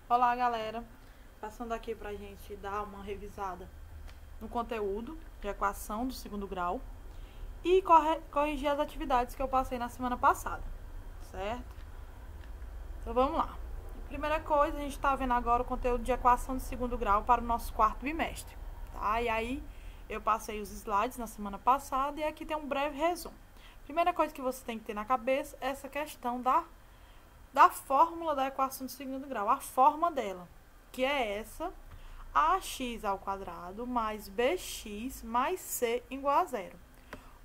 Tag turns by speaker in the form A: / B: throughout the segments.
A: Olá, galera! Passando aqui pra gente dar uma revisada no conteúdo de equação do segundo grau e corrigir as atividades que eu passei na semana passada, certo? Então vamos lá. Primeira coisa, a gente está vendo agora o conteúdo de equação de segundo grau para o nosso quarto bimestre, tá? E aí eu passei os slides na semana passada e aqui tem um breve resumo. Primeira coisa que você tem que ter na cabeça é essa questão da fórmula da equação de segundo grau, a forma dela, que é essa: ax ao quadrado mais bx mais c igual a zero.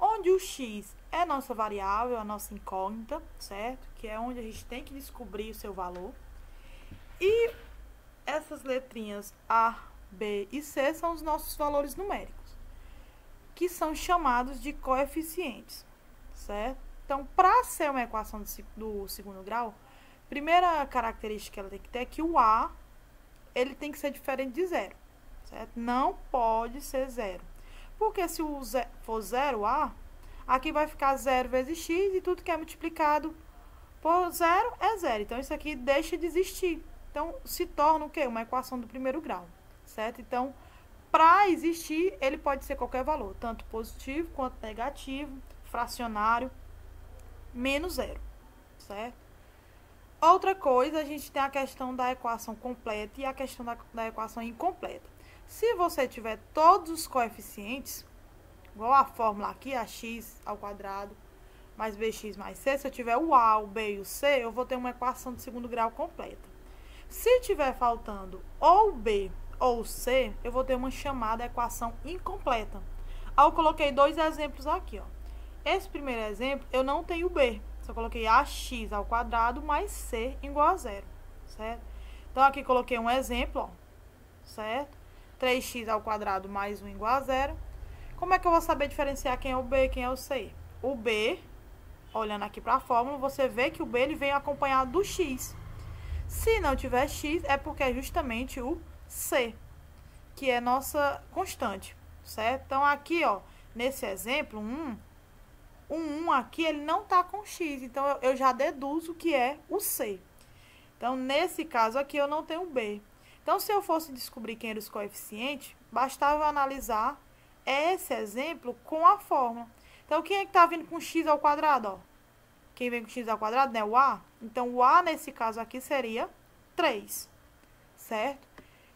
A: Onde o x é nossa variável, a nossa incógnita, certo? Que é onde a gente tem que descobrir o seu valor. E essas letrinhas A, B e C são os nossos valores numéricos, que são chamados de coeficientes, certo? Então, para ser uma equação do segundo grau, primeira característica que ela tem que ter é que o A ele tem que ser diferente de zero, certo? Não pode ser zero. Porque se o for 0A, aqui vai ficar 0 vezes x e tudo que é multiplicado por 0 é zero. Então, isso aqui deixa de existir. Então, se torna o quê? Uma equação do primeiro grau, certo? Então, para existir, ele pode ser qualquer valor, tanto positivo quanto negativo, fracionário, menos zero, certo? Outra coisa, a gente tem a questão da equação completa e a questão da equação incompleta. Se você tiver todos os coeficientes, igual a fórmula aqui, ax ao quadrado mais bx mais c, se eu tiver o a, o b e o c, eu vou ter uma equação de segundo grau completa. Se tiver faltando ou o b ou o c, eu vou ter uma chamada equação incompleta. Aí eu coloquei dois exemplos aqui, ó. Esse primeiro exemplo, eu não tenho b. Só coloquei ax ao quadrado mais c igual a zero, certo? Então, aqui coloquei um exemplo, ó, certo? 3x ao quadrado mais 1 igual a zero. Como é que eu vou saber diferenciar quem é o b e quem é o c? O b, olhando aqui para a fórmula, você vê que o b ele vem acompanhado do x. Se não tiver x, é porque é justamente o c, que é nossa constante, certo? Então, aqui, ó, nesse exemplo, o 1 aqui, ele não está com x, então eu já deduzo que é o c. Então, nesse caso aqui, eu não tenho b. Então, se eu fosse descobrir quem eram os coeficientes, bastava eu analisar esse exemplo com a fórmula. Então, quem é que está vindo com x ao quadrado, ó? Quem vem com x ao quadrado, né? O a. Então, o a, nesse caso aqui, seria 3, certo?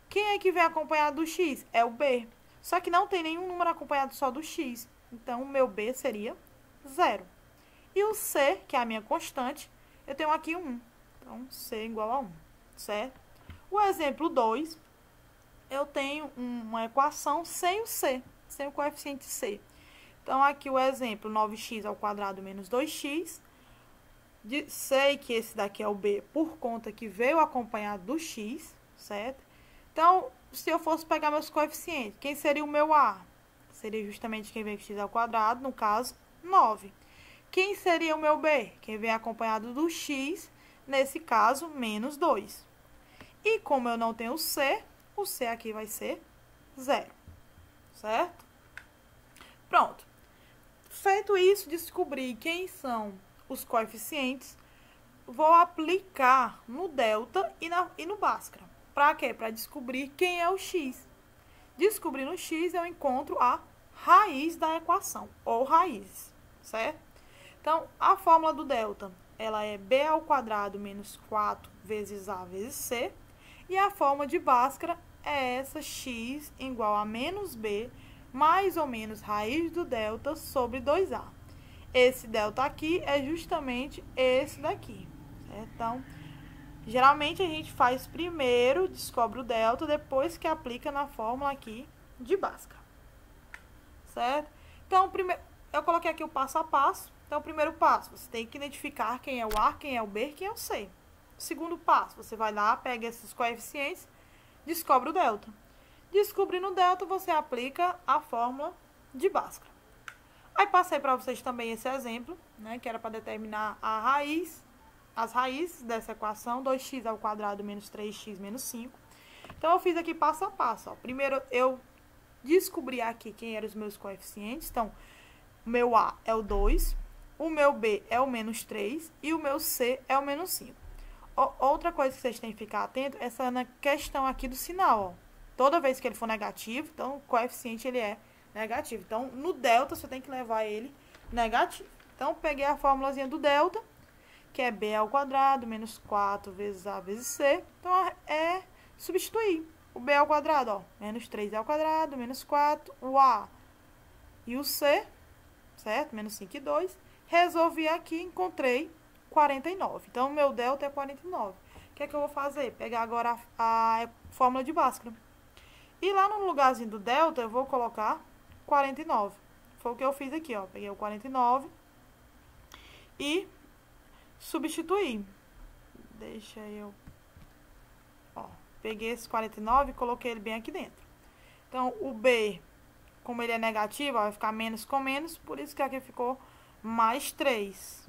A: Quem é que vem acompanhado do x? É o b. Só que não tem nenhum número acompanhado só do x. Então, o meu b seria 0. E o c, que é a minha constante, eu tenho aqui 1. Então, c igual a 1, certo? O exemplo 2, eu tenho uma equação sem o c, sem o coeficiente c. Então, aqui o exemplo 9x ao quadrado menos 2x. Sei que esse daqui é o b por conta que veio acompanhado do x, certo? Então, se eu fosse pegar meus coeficientes, quem seria o meu a? Seria justamente quem vem com x ao quadrado, no caso, 9. Quem seria o meu b? Quem vem acompanhado do x, nesse caso, menos 2. E como eu não tenho c, o c aqui vai ser 0, certo? Pronto. Feito isso, descobri quem são os coeficientes, vou aplicar no delta e no Bhaskara. Para quê? Para descobrir quem é o x. Descobrindo o x, eu encontro a raiz da equação, ou raízes, certo? Então, a fórmula do delta, ela é b ao quadrado menos 4 vezes a vezes c. E a fórmula de Bhaskara é essa, x igual a menos b, mais ou menos raiz do delta sobre 2a. Esse delta aqui é justamente esse daqui, certo? Então, geralmente a gente faz primeiro, descobre o delta, depois que aplica na fórmula aqui de Bhaskara, certo? Então, primeiro, eu coloquei aqui o passo a passo. Então, o primeiro passo, você tem que identificar quem é o a, quem é o b, quem é o c. Segundo passo, você vai lá, pega esses coeficientes, descobre o delta. Descobrindo o delta, você aplica a fórmula de Bhaskara. Aí, passei para vocês também esse exemplo, né, que era para determinar as raízes dessa equação, 2x ao quadrado menos 3x menos 5. Então, eu fiz aqui passo a passo, ó. Primeiro, eu descobri aqui quem eram os meus coeficientes. Então, o meu a é o 2, o meu b é o menos 3 e o meu c é o menos 5. Outra coisa que vocês têm que ficar atento, essa na questão aqui do sinal, ó. Toda vez que ele for negativo, então o coeficiente ele é negativo. Então, no delta, você tem que levar ele negativo. Então, peguei a formulazinha do delta, que é b ao quadrado menos 4 vezes a vezes c. Então, é substituir o b ao quadrado, ó. Menos 3 ao quadrado, menos 4, o a e o c, certo? Menos 5 e 2. Resolvi aqui, encontrei 49. Então, o meu delta é 49. O que é que eu vou fazer? Pegar agora a fórmula de Bhaskara. E lá no lugarzinho do delta, eu vou colocar 49. Foi o que eu fiz aqui, ó. Peguei o 49 e substituí. Deixa eu... Ó, peguei esse 49 e coloquei ele bem aqui dentro. Então, o B, como ele é negativo, ó, vai ficar menos com menos, por isso que aqui ficou mais 3.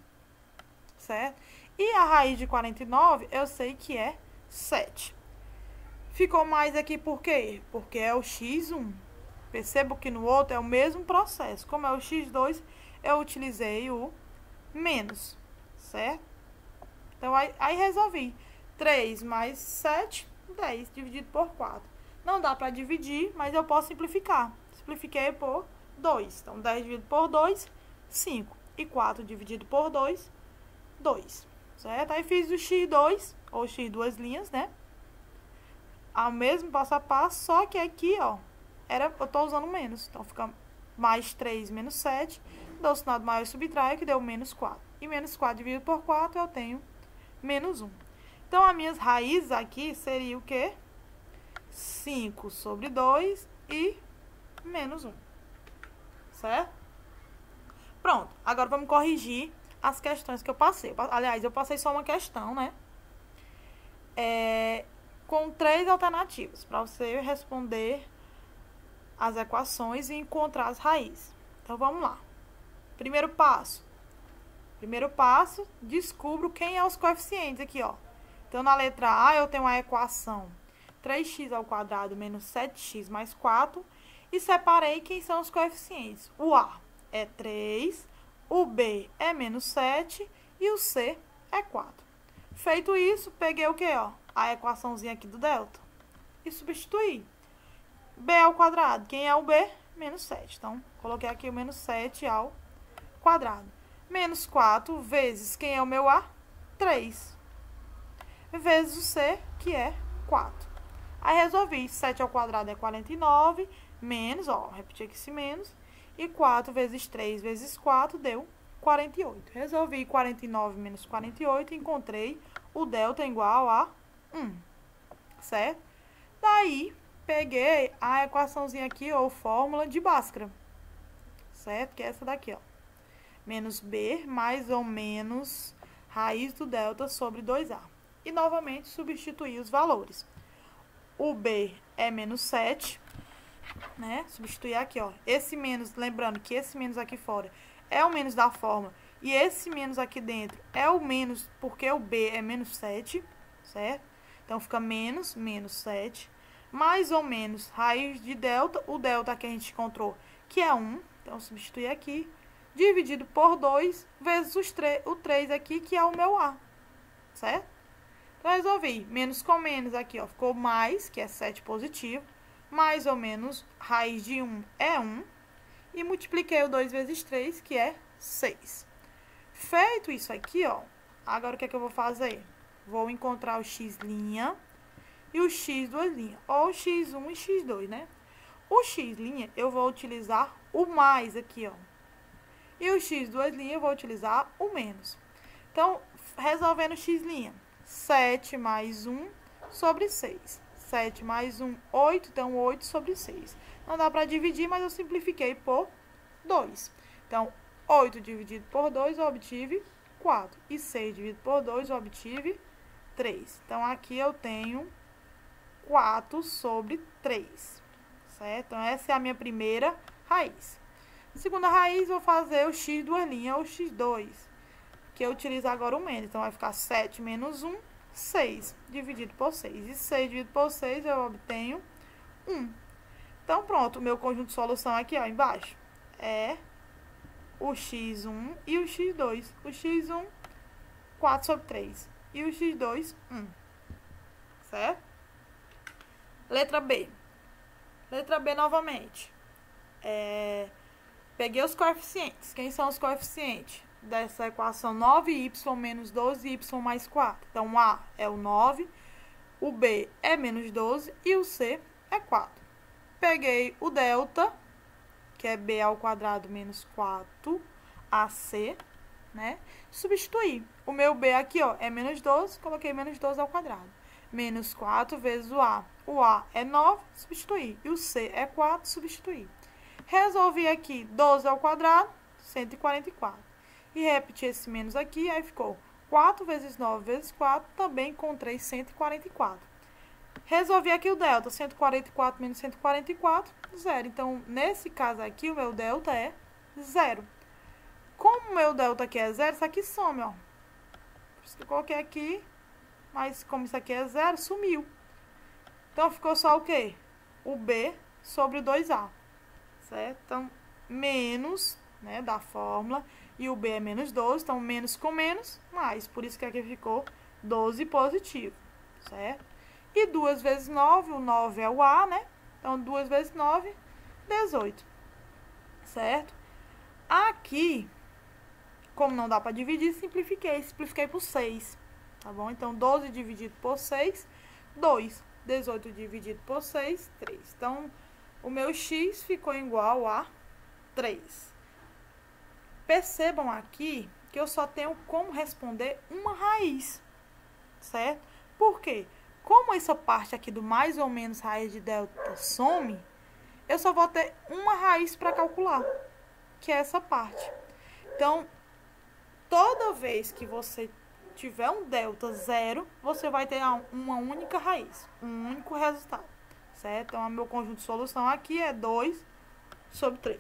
A: Certo? E a raiz de 49, eu sei que é 7. Ficou mais aqui por quê? Porque é o x1. Percebo que no outro é o mesmo processo. Como é o x2, eu utilizei o menos, certo? Então, aí resolvi. 3 mais 7, 10, dividido por 4. Não dá para dividir, mas eu posso simplificar. Simplifiquei por 2. Então, 10 dividido por 2, 5. E 4 dividido por 2, 2. Certo? Aí fiz o x2, ou x duas linhas, né? Ao mesmo passo a passo, só que aqui, ó, eu tô usando menos. Então, fica mais 3 menos 7. Dou o sinal do maior e subtraio, que deu menos 4. E menos 4 dividido por 4, eu tenho menos 1. Então, as minhas raízes aqui seriam o quê? 5 sobre 2 e menos 1. Certo? Pronto. Agora, vamos corrigir as questões que eu passei. Aliás, eu passei só uma questão, né? Com 3 alternativas, para você responder as equações e encontrar as raízes. Então, vamos lá. Primeiro passo. Descubro quem é os coeficientes aqui, ó. Então, na letra A, eu tenho a equação 3x ao quadrado menos 7x mais 4. E separei quem são os coeficientes. O A é 3, o B é menos 7 e o C é 4. Feito isso, peguei o quê, ó? A equaçãozinha aqui do delta. E substituí. B ao quadrado. Quem é o B? Menos 7. Então, coloquei aqui o menos 7 ao quadrado. Menos 4 vezes quem é o meu A? 3. Vezes o C, que é 4. Aí, resolvi. 7 ao quadrado é 49. Menos, ó, repetir aqui esse menos. E 4 vezes 3 vezes 4 deu 48. Resolvi 49 menos 48 e encontrei o delta igual a 1. Certo? Daí, peguei a equaçãozinha aqui, ou fórmula de Bhaskara. Certo? Que é essa daqui, ó. Menos B mais ou menos raiz do delta sobre 2A. E, novamente, substituir os valores. O B é menos 7, né? Substituir aqui, ó. Esse menos, lembrando que esse menos aqui fora é o menos da fórmula. E esse menos aqui dentro é o menos, porque o B é menos 7, certo? Então, fica menos 7. Mais ou menos raiz de delta. O delta que a gente encontrou, que é 1. Então, substituir aqui. Dividido por 2 vezes o 3 aqui, que é o meu A. Certo? Então, resolvi. Menos com menos aqui, ó. Ficou mais, que é 7 positivo. Mais ou menos raiz de 1 é 1. E multipliquei o 2 vezes 3, que é 6. Feito isso aqui, ó. Agora, o que é que eu vou fazer? Vou encontrar o x' e o x duas linhas. Ou x1 e x2, né? O x' eu vou utilizar o mais aqui, ó. E o x duas linhas eu vou utilizar o menos. Então, resolvendo o x'. 7 mais 1 sobre 6. 7 mais 1, 8. Então, 8 sobre 6. Não dá para dividir, mas eu simplifiquei por 2. Então, 8 dividido por 2, eu obtive 4. E 6 dividido por 2, eu obtive 3. Então, aqui eu tenho 4 sobre 3. Certo? Então, essa é a minha primeira raiz. Segunda raiz, vou fazer o x duas linhas, ou x2, que eu utilizo agora o menos. Então, vai ficar 7 menos 1, 6, dividido por 6. E 6 dividido por 6, eu obtenho 1. Então, pronto, o meu conjunto de solução aqui, ó, embaixo, é o x1 e o x2. O x1, 4 sobre 3. e o x2, 1. Certo? Letra B. Letra B novamente. Peguei os coeficientes. Quem são os coeficientes dessa equação? 9y menos 12y mais 4. Então, o A é o 9, o B é menos 12 e o C é 4. Peguei o delta, que é b ao quadrado menos 4ac, né? Substituir. O meu b aqui, ó, é menos 12, coloquei menos 12 ao quadrado. Menos 4 vezes o A. O A é 9, substituir. E o C é 4, substituir. Resolvi aqui 12 ao quadrado, 144. E repetir esse menos aqui, aí ficou 4 vezes 9 vezes 4, também encontrei 144. Resolvi aqui o delta, 144 menos 144, 0. Então, nesse caso aqui, o meu delta é 0. Como o meu delta aqui é 0, isso aqui some, ó. Por isso que eu coloquei aqui, mas como isso aqui é 0, sumiu. Então, ficou só o quê? O B sobre o 2A, certo? Então, menos, né, da fórmula, e o B é menos 12, então menos com menos, mais. Por isso que aqui ficou 12 positivo, certo? E 2 vezes 9, o 9 é o A, né? Então, 2 vezes 9, 18, certo? Aqui, como não dá para dividir, simplifiquei por 6, tá bom? Então, 12 dividido por 6, 2. 18 dividido por 6, 3. Então, o meu x ficou igual a 3. Percebam aqui que eu só tenho como responder uma raiz, certo? Por quê? Como essa parte aqui do mais ou menos raiz de delta some, eu só vou ter uma raiz para calcular, que é essa parte. Então, toda vez que você tiver um delta 0, você vai ter uma única raiz, um único resultado, certo? Então, o meu conjunto de solução aqui é 2 sobre 3.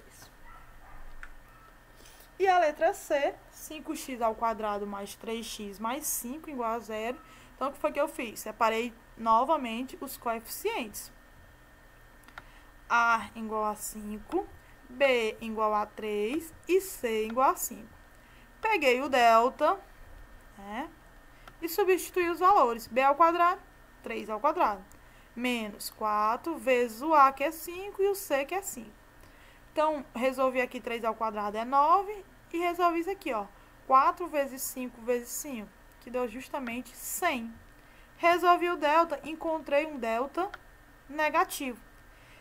A: E a letra C, 5x ao quadrado mais 3x mais 5 igual a 0. Então, o que foi que eu fiz? Separei novamente os coeficientes. A igual a 5, B igual a 3 e C igual a 5. Peguei o delta, né, e substituí os valores. B ao quadrado, 3 ao quadrado. Menos 4 vezes o A, que é 5, e o C, que é 5. Então, resolvi aqui 3 ao quadrado é 9, e resolvi isso aqui, ó. 4 vezes 5 vezes 5, que deu justamente 100. Resolvi o delta, encontrei um delta negativo.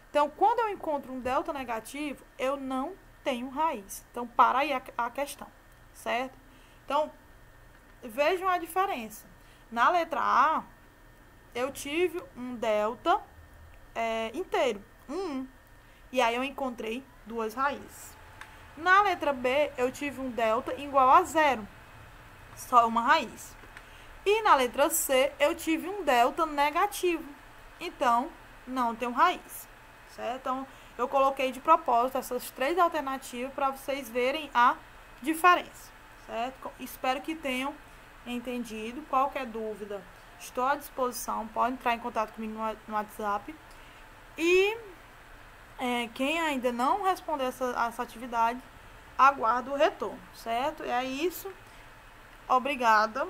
A: Então, quando eu encontro um delta negativo, eu não tenho raiz. Então, para aí a questão, certo? Então, vejam a diferença. Na letra A, eu tive um delta inteiro, 1. E aí, eu encontrei duas raízes. Na letra B, eu tive um delta igual a 0, só uma raiz. E na letra C, eu tive um delta negativo, então, não tem raiz, certo? Então, eu coloquei de propósito essas três alternativas para vocês verem a diferença, certo? Espero que tenham entendido. Qualquer dúvida, estou à disposição, pode entrar em contato comigo no WhatsApp. E quem ainda não responder essa atividade, aguardo o retorno, certo? É isso. Obrigada.